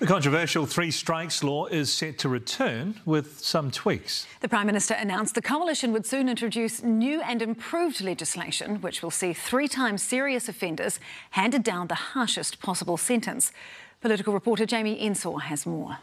The controversial three strikes law is set to return with some tweaks. The Prime Minister announced the coalition would soon introduce new and improved legislation which will see 3 times serious offenders handed down the harshest possible sentence. Political reporter Jamie Ensor has more.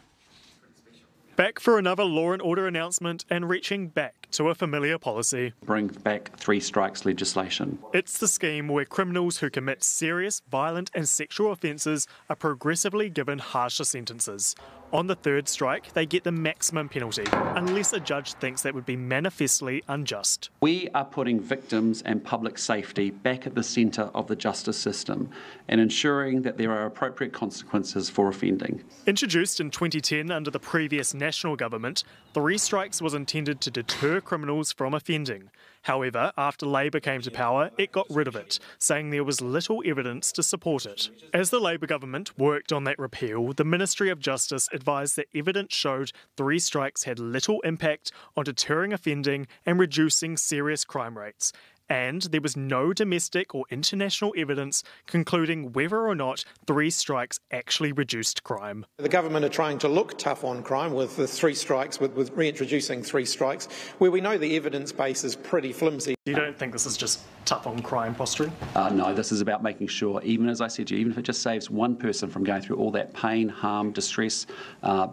Back for another law and order announcement and reaching back to a familiar policy. Bring back 3 strikes legislation. It's the scheme where criminals who commit serious, violent and sexual offences are progressively given harsher sentences. On the 3rd strike, they get the maximum penalty, unless a judge thinks that would be manifestly unjust. We are putting victims and public safety back at the centre of the justice system and ensuring that there are appropriate consequences for offending. Introduced in 2010 under the previous national government, 3 strikes was intended to deter criminals from offending. However, after Labour came to power, it got rid of it, saying there was little evidence to support it. As the Labour government worked on that repeal, the Ministry of Justice advised that evidence showed 3 strikes had little impact on deterring offending and reducing serious crime rates. And there was no domestic or international evidence concluding whether or not 3 strikes actually reduced crime. The government are trying to look tough on crime with the 3 strikes, with reintroducing 3 strikes, where we know the evidence base is pretty flimsy. You don't think this is just tough on crime posturing? No, this is about making sure, even as I said to you, even if it just saves one person from going through all that pain, harm, distress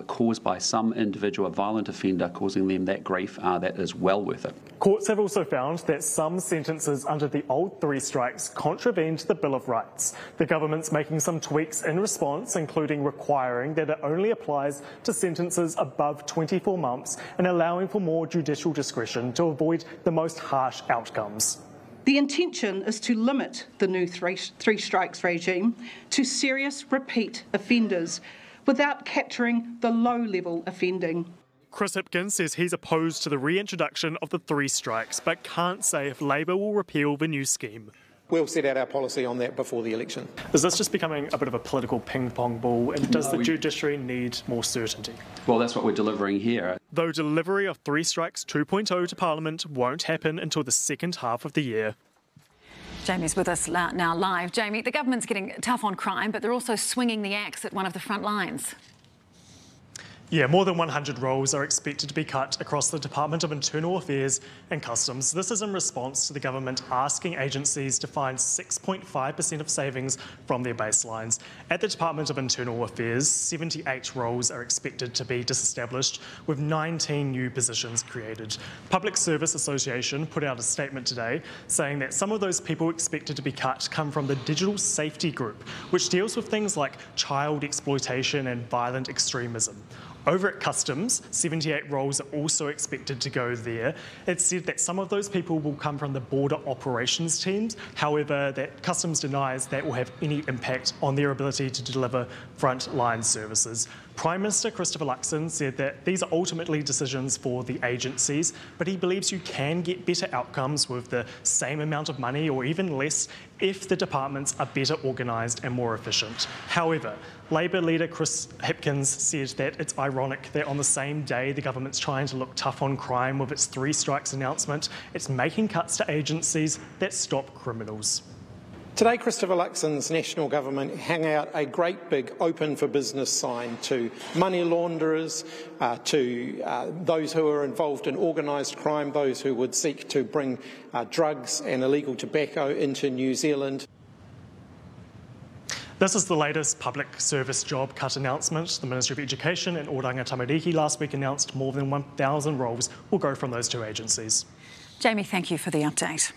caused by some individual, a violent offender, causing them that grief, that is well worth it. Courts have also found that some sentences under the old 3 strikes contravened the Bill of Rights. The government's making some tweaks in response, including requiring that it only applies to sentences above 24 months and allowing for more judicial discretion to avoid the most harsh outcomes. The intention is to limit the new three strikes regime to serious repeat offenders without capturing the low-level offending. Chris Hipkins says he's opposed to the reintroduction of the 3 strikes, but can't say if Labour will repeal the new scheme. We'll set out our policy on that before the election. Is this just becoming a bit of a political ping-pong ball, and does the judiciary need more certainty? Well, that's what we're delivering here. Though delivery of 3 strikes 2.0 to Parliament won't happen until the second half of the year. Jamie's with us now live. Jamie, the government's getting tough on crime, but they're also swinging the axe at one of the front lines. Yeah, more than 100 roles are expected to be cut across the Department of Internal Affairs and Customs. This is in response to the government asking agencies to find 6.5% of savings from their baselines. At the Department of Internal Affairs, 78 roles are expected to be disestablished, with 19 new positions created. Public Service Association put out a statement today saying that some of those people expected to be cut come from the Digital Safety Group, which deals with things like child exploitation and violent extremism. Over at Customs, 78 roles are also expected to go there. It's said that some of those people will come from the border operations teams. However, that Customs denies that will have any impact on their ability to deliver frontline services. Prime Minister Christopher Luxon said that these are ultimately decisions for the agencies, but he believes you can get better outcomes with the same amount of money or even less if the departments are better organised and more efficient. However, Labour leader Chris Hipkins said that it's ironic that on the same day the government's trying to look tough on crime with its 3 strikes announcement, it's making cuts to agencies that stop criminals. Today, Christopher Luxon's national government hang out a great big open for business sign to money launderers, to those who are involved in organised crime, those who would seek to bring drugs and illegal tobacco into New Zealand. This is the latest public service job cut announcement. The Ministry of Education and Oranga Tamariki last week announced more than 1,000 roles will go from those 2 agencies. Jamie, thank you for the update.